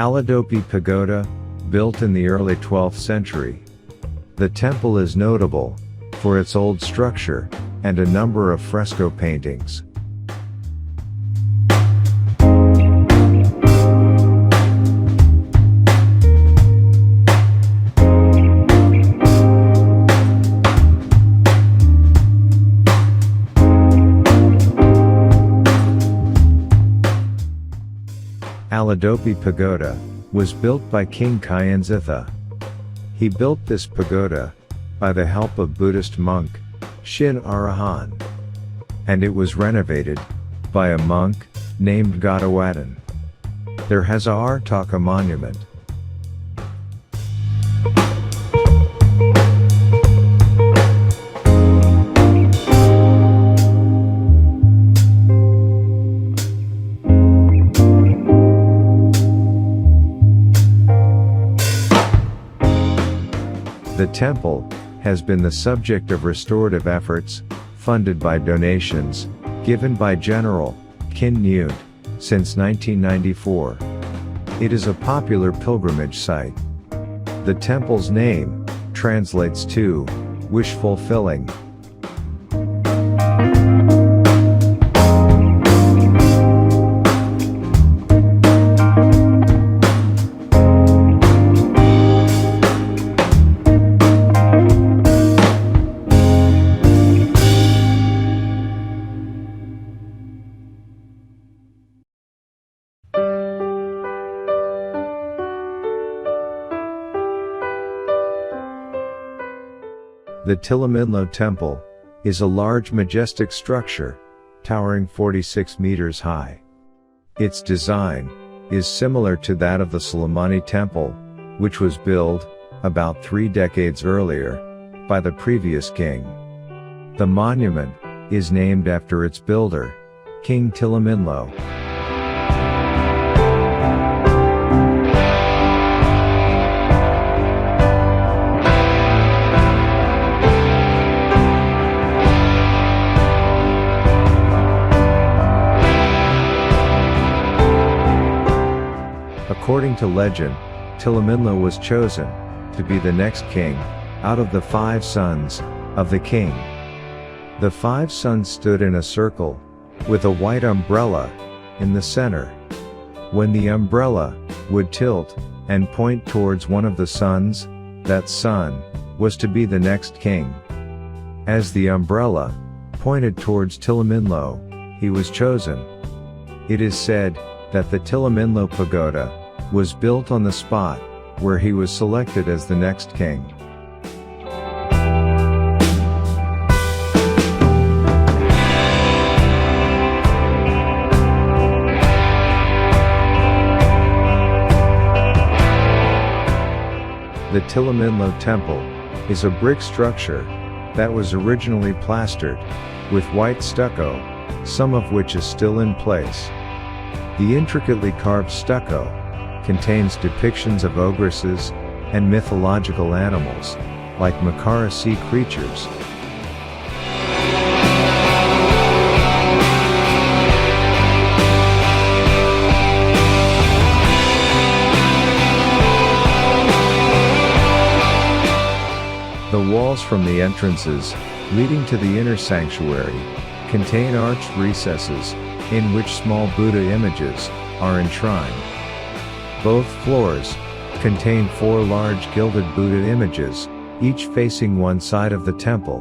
Alodawpyi Pagoda, built in the early 12th century. The temple is notable for its old structure and a number of fresco paintings. Alodawpyi Pagoda was built by King Kyanzitha. He built this pagoda by the help of Buddhist monk Shin Arahan, and it was renovated by a monk named Godawadan. There has a Artaka monument. The temple has been the subject of restorative efforts, funded by donations given by General Kin Nyut since 1994. It is a popular pilgrimage site. The temple's name translates to wish fulfilling. The Htilominlo Temple is a large majestic structure, towering 46 meters high. Its design is similar to that of the Soleimani Temple, which was built about 3 decades earlier by the previous king. The monument is named after its builder, King Htilominlo. According to legend, Htilominlo was chosen to be the next king out of the 5 sons of the king. The 5 sons stood in a circle with a white umbrella in the center. When the umbrella would tilt and point towards one of the sons, that son was to be the next king. As the umbrella pointed towards Htilominlo, he was chosen. It is said that the Htilominlo Pagoda was built on the spot where he was selected as the next king. The Htilominlo Temple is a brick structure that was originally plastered with white stucco, some of which is still in place. The intricately carved stucco contains depictions of ogresses and mythological animals, like Makara sea creatures. The walls from the entrances leading to the inner sanctuary contain arched recesses in which small Buddha images are enshrined. Both floors contain 4 large gilded Buddha images, each facing one side of the temple.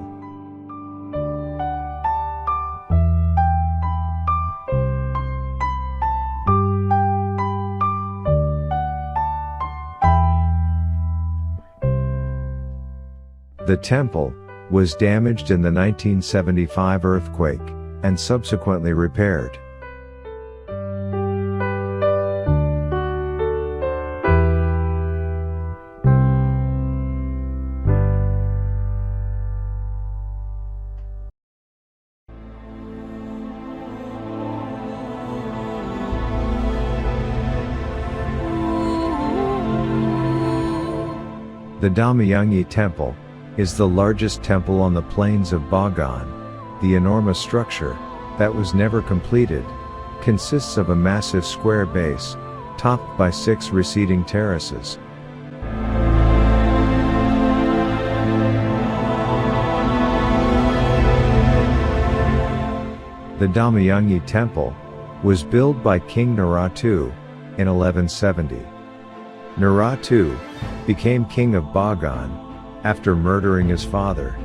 The temple was damaged in the 1975 earthquake and subsequently repaired. The Dhammayangyi Temple is the largest temple on the plains of Bagan. The enormous structure, that was never completed, consists of a massive square base, topped by 6 receding terraces. The Dhammayangyi Temple was built by King Naratu in 1170. Naratu became king of Bagan after murdering his father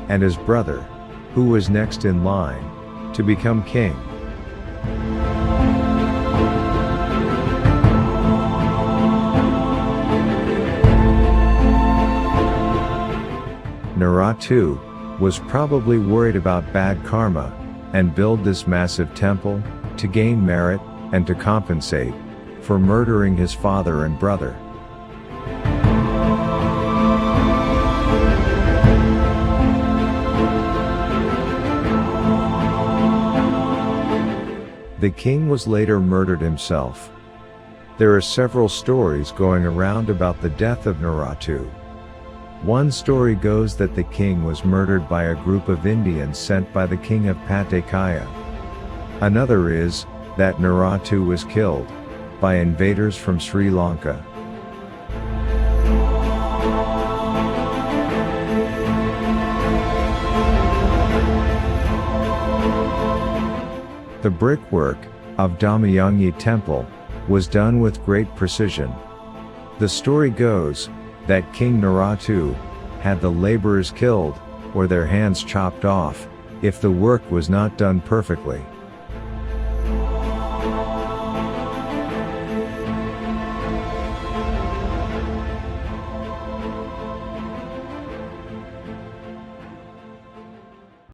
and his brother, who was next in line to become king. Naratu was probably worried about bad karma and built this massive temple to gain merit and to compensate for murdering his father and brother. The king was later murdered himself. There are several stories going around about the death of Naratu. One story goes that the king was murdered by a group of Indians sent by the king of Patakaya. Another is that Naratu was killed by invaders from Sri Lanka. The brickwork of Damyangi Temple was done with great precision. The story goes that King Naratu had the laborers killed or their hands chopped off if the work was not done perfectly.